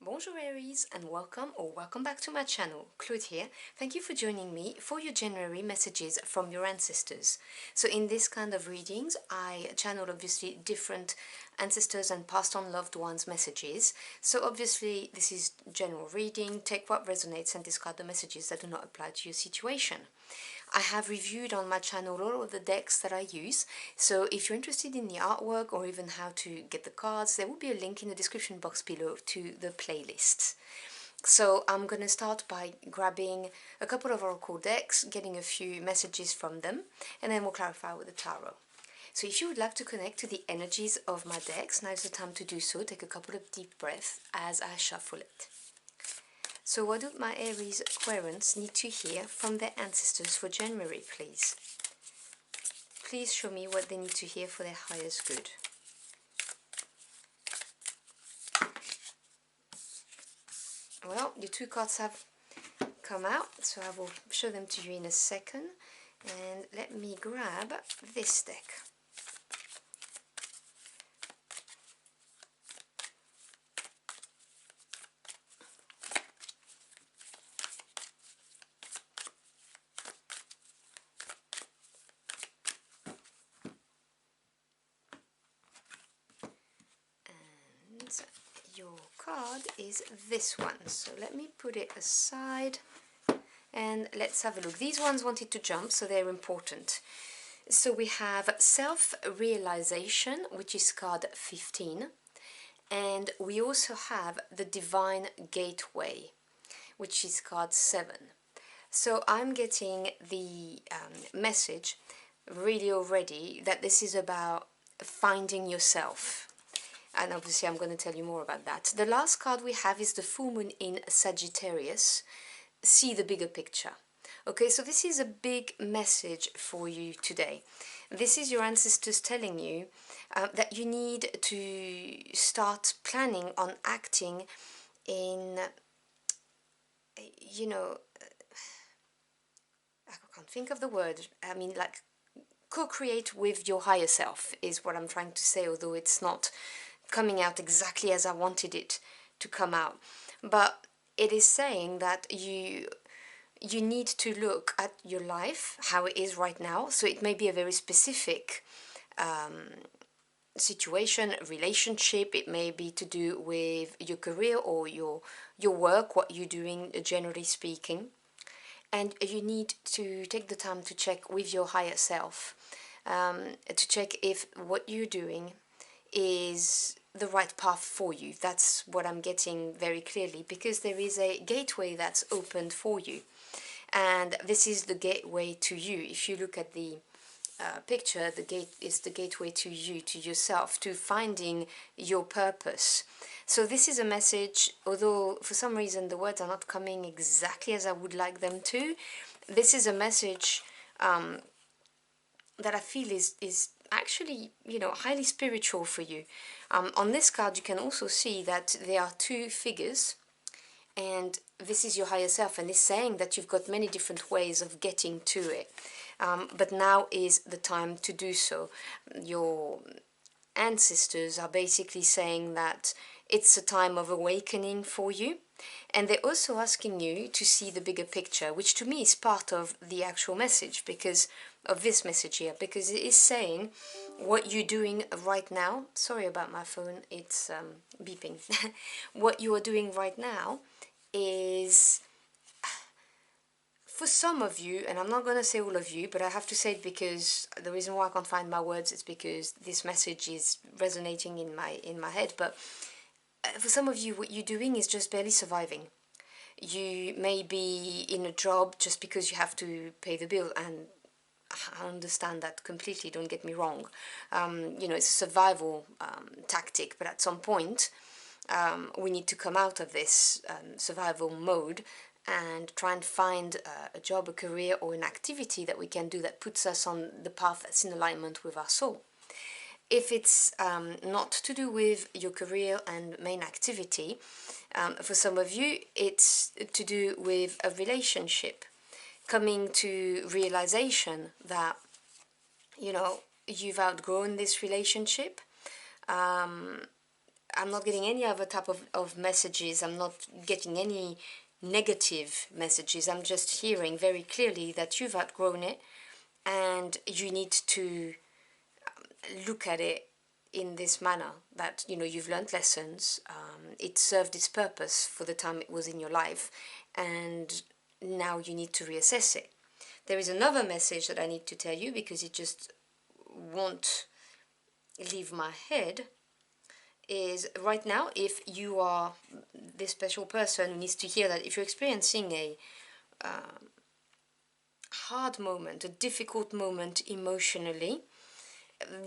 Bonjour Aries and welcome back to my channel. Claude here. Thank you for joining me for your January messages from your ancestors. So in this kind of readings, I channel obviously different ancestors and past on loved ones messages. So obviously this is general reading, take what resonates and discard the messages that do not apply to your situation. I have reviewed on my channel all of the decks that I use, so if you're interested in the artwork or even how to get the cards, there will be a link in the description box below to the playlists. So I'm going to start by grabbing a couple of oracle decks, getting a few messages from them, and then we'll clarify with the tarot. So if you would like to connect to the energies of my decks, now is the time to do so. Take a couple of deep breaths as I shuffle it. So what do my Aries Aquarians need to hear from their ancestors for January, please? Please show me what they need to hear for their highest good. Well, your two cards have come out, so I will show them to you in a second. And let me grab this deck. Your card is this one, so let me put it aside and let's have a look. These ones wanted to jump, so they're important. So we have self-realization, which is card 15, and we also have the divine gateway, which is card 7. So I'm getting the message really already that this is about finding yourself. And obviously I'm going to tell you more about that. The last card we have is the full moon in Sagittarius. See the bigger picture. Okay, so this is a big message for you today. This is your ancestors telling you that you need to start planning on acting in, you know, I can't think of the word. I mean, like, co-create with your higher self is what I'm trying to say, although it's not coming out exactly as I wanted it to come out. But it is saying that you need to look at your life, how it is right now. So it may be a very specific situation, relationship. It may be to do with your career or your work, what you're doing, generally speaking. And you need to take the time to check with your higher self, to check if what you're doing is the right path for you. That's what I'm getting very clearly, because there is a gateway that's opened for you, and this is the gateway to you. If you look at the picture, the gate is the gateway to you, to yourself, to finding your purpose. So this is a message, although for some reason the words are not coming exactly as I would like them to. This is a message that I feel is actually, you know, highly spiritual for you. On this card you can also see that there are two figures, and this is your higher self, and it's saying that you've got many different ways of getting to it, but now is the time to do so. Your ancestors are basically saying that it's a time of awakening for you, and they're also asking you to see the bigger picture, which to me is part of the actual message, because of this message here, because it is saying what you're doing right now. Sorry about my phone, it's beeping. What you are doing right now is, for some of you, and I'm not going to say all of you, but I have to say it because the reason why I can't find my words is because this message is resonating in my head. But for some of you, what you're doing is just barely surviving. You may be in a job just because you have to pay the bill, and I understand that completely, don't get me wrong. You know, it's a survival tactic, but at some point we need to come out of this survival mode and try and find a job, a career, or an activity that we can do that puts us on the path that's in alignment with our soul. If it's not to do with your career and main activity, for some of you it's to do with a relationship, coming to realization that, you know, you've outgrown this relationship, I'm not getting any other type of messages. I'm not getting any negative messages. I'm just hearing very clearly that you've outgrown it and you need to look at it in this manner, that you've learned lessons, it served its purpose for the time it was in your life, and now you need to reassess it. There is another message that I need to tell you because it just won't leave my head. Is right now, if you are this special person who needs to hear that, if you're experiencing a hard moment, a difficult moment emotionally,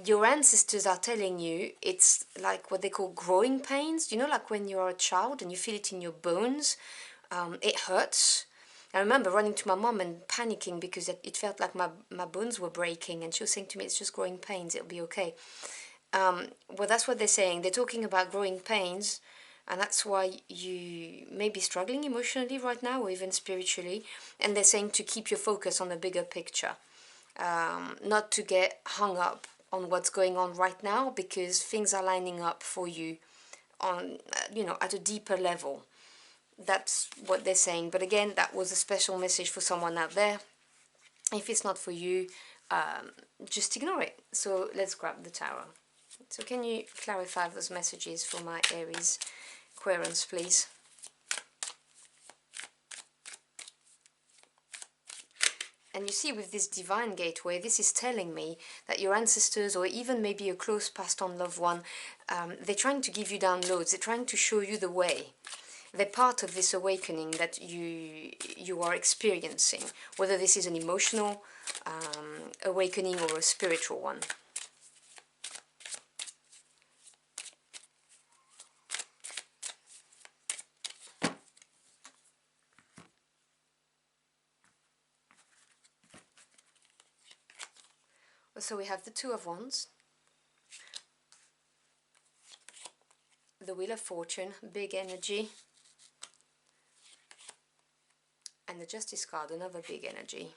your ancestors are telling you it's like what they call growing pains. Like when you're a child and you feel it in your bones, it hurts. I remember running to my mom and panicking because it felt like my bones were breaking, and she was saying to me, it's just growing pains, it'll be okay. Well, that's what they're saying. They're talking about growing pains, and that's why you may be struggling emotionally right now, or even spiritually. And they're saying to keep your focus on the bigger picture, not to get hung up on what's going on right now, because things are lining up for you on, at a deeper level. That's what they're saying. But again, that was a special message for someone out there. If it's not for you, just ignore it. So let's grab the tarot. So can you clarify those messages for my Aries Aquarians, please? And you see, with this divine gateway, this is telling me that your ancestors, or even maybe a close passed on loved one, they're trying to give you downloads. They're trying to show you the way. They're part of this awakening that you are experiencing, whether this is an emotional awakening or a spiritual one. So we have the Two of Wands, the Wheel of Fortune, big energy, and the Justice card, another big energy.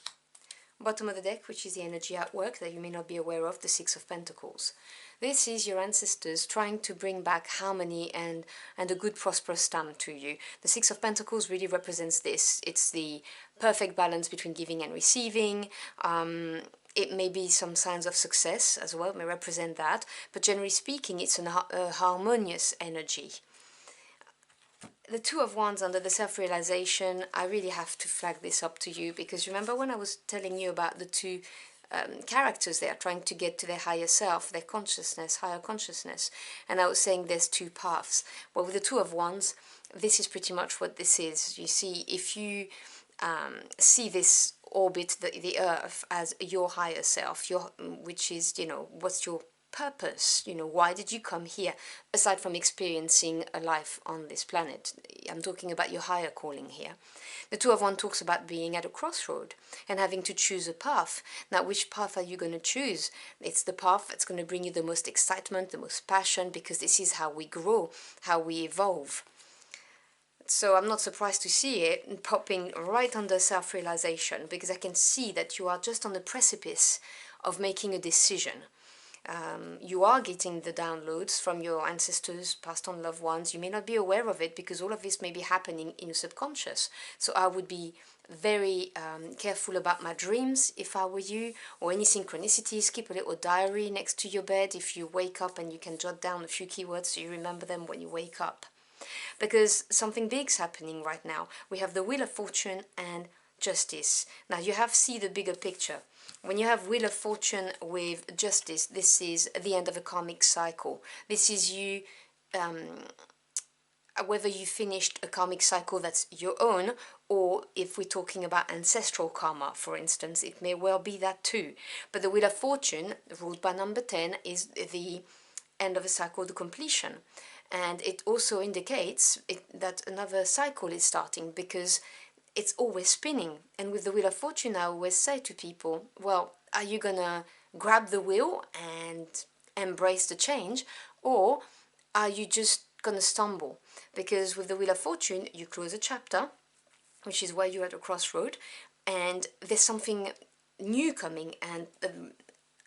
Bottom of the deck, which is the energy at work that you may not be aware of, the Six of Pentacles. This is your ancestors trying to bring back harmony and a good prosperous time to you. The Six of Pentacles really represents this. It's the perfect balance between giving and receiving. It may be some signs of success as well, may represent that, but generally speaking, it's a harmonious energy. The Two of Wands under the self-realization, I really have to flag this up to you, because remember when I was telling you about the two characters they are trying to get to their higher self, their consciousness, higher consciousness, and I was saying there's two paths. Well, with the Two of Wands, this is pretty much what this is. You see, if you see this orbit, the Earth, as your higher self, which is, what's your purpose, why did you come here, aside from experiencing a life on this planet? I'm talking about your higher calling here. The Two of Wands talks about being at a crossroad and having to choose a path. Now, which path are you going to choose? It's the path that's going to bring you the most excitement, the most passion, because this is how we grow, how we evolve. So I'm not surprised to see it popping right under self-realization, because I can see that you are just on the precipice of making a decision. You are getting the downloads from your ancestors, passed on loved ones. You may not be aware of it because all of this may be happening in your subconscious. So I would be very careful about my dreams if I were you, or any synchronicities. Keep a little diary next to your bed if you wake up, and you can jot down a few keywords so you remember them when you wake up. Because something big's happening right now. We have the Wheel of Fortune and Justice. Now you have to see the bigger picture. When you have Wheel of Fortune with Justice, this is the end of a karmic cycle. This is you, whether you finished a karmic cycle that's your own, or if we're talking about ancestral karma, for instance, it may well be that too. But the Wheel of Fortune, ruled by number 10, is the end of a cycle, the completion. And it also indicates that another cycle is starting, because it's always spinning. And with the Wheel of Fortune, I always say to people, well, are you gonna grab the wheel and embrace the change, or are you just gonna stumble? Because with the Wheel of Fortune, you close a chapter, which is where you're at a crossroad, and there's something new coming, and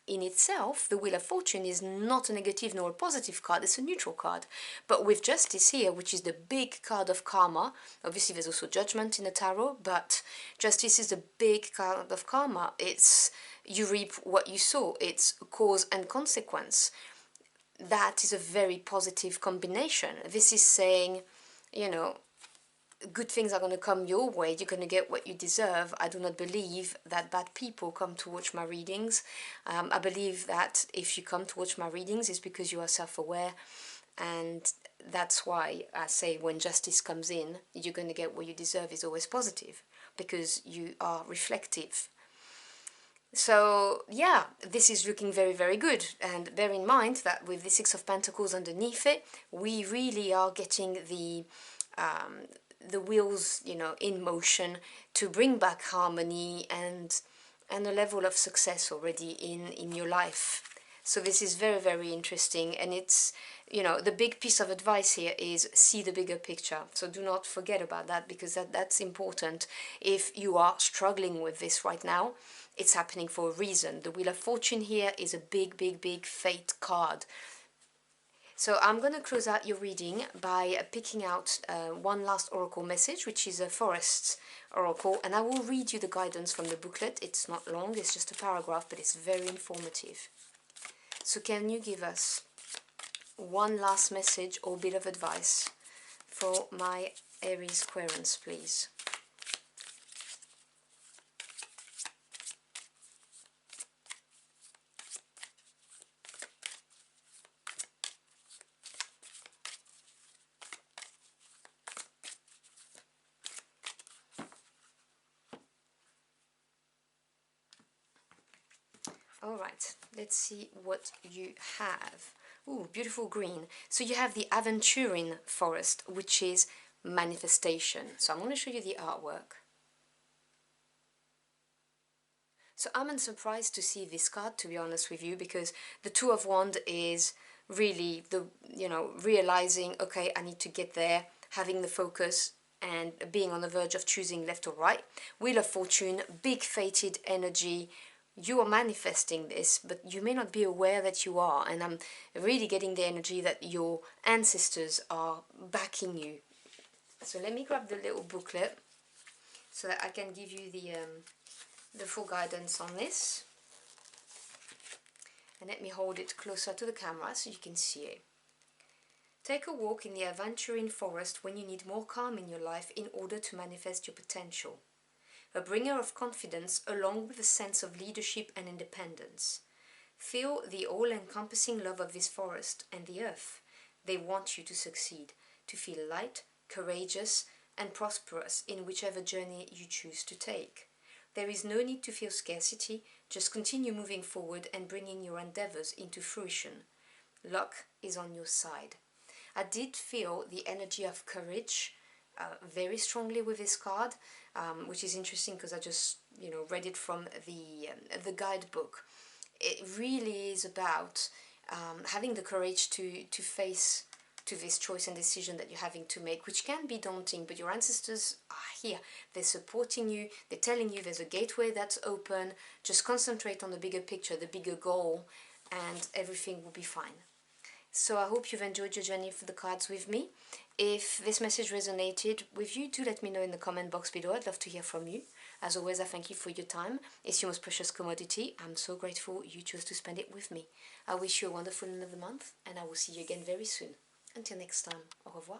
in itself, the Wheel of Fortune is not a negative nor a positive card, it's a neutral card. But with Justice here, which is the big card of karma, obviously there's also Judgment in the tarot, but Justice is the big card of karma. It's you reap what you sow, it's cause and consequence. That is a very positive combination. This is saying, you know, good things are going to come your way, you're going to get what you deserve. I do not believe that bad people come to watch my readings. I believe that if you come to watch my readings, it's because you are self-aware, and that's why I say when justice comes in, you're going to get what you deserve is always positive, because you are reflective. So yeah, this is looking very, very good. And bear in mind that with the Six of Pentacles underneath it, we really are getting the wheels, you know, in motion to bring back harmony and a level of success already in your life. So this is very, very interesting, and it's, you know, the big piece of advice here is see the bigger picture. So do not forget about that, because that's important. If you are struggling with this right now, it's happening for a reason. The Wheel of Fortune here is a big, big, big fate card. So I'm going to close out your reading by picking out one last oracle message, which is a forest oracle, and I will read you the guidance from the booklet. It's not long, it's just a paragraph, but it's very informative. So can you give us one last message or bit of advice for my Aries Aquarians, please? Alright, let's see what you have. Ooh, beautiful green. So you have the Aventurine Forest, which is manifestation. So I'm going to show you the artwork. So I'm unsurprised to see this card, to be honest with you, because the Two of Wands is really the, you know, realizing, okay, I need to get there, having the focus and being on the verge of choosing left or right. Wheel of Fortune, big fated energy. You are manifesting this, but you may not be aware that you are, and I'm really getting the energy that your ancestors are backing you. So let me grab the little booklet so that I can give you the full guidance on this. And let me hold it closer to the camera so you can see it. Take a walk in the Aventurine Forest when you need more calm in your life in order to manifest your potential. A bringer of confidence along with a sense of leadership and independence. Feel the all-encompassing love of this forest and the earth. They want you to succeed, to feel light, courageous, and prosperous in whichever journey you choose to take. There is no need to feel scarcity, just continue moving forward and bringing your endeavors into fruition. Luck is on your side. I did feel the energy of courage very strongly with this card, which is interesting because I just, you know, read it from the guidebook. It really is about having the courage to face to this choice and decision that you're having to make, which can be daunting, but your ancestors are here. They're supporting you. They're telling you there's a gateway that's open. Just concentrate on the bigger picture, the bigger goal, and everything will be fine. So I hope you've enjoyed your journey for the cards with me. If this message resonated with you, do let me know in the comment box below. I'd love to hear from you. As always, I thank you for your time. It's your most precious commodity. I'm so grateful you chose to spend it with me. I wish you a wonderful end of the month, and I will see you again very soon. Until next time, au revoir.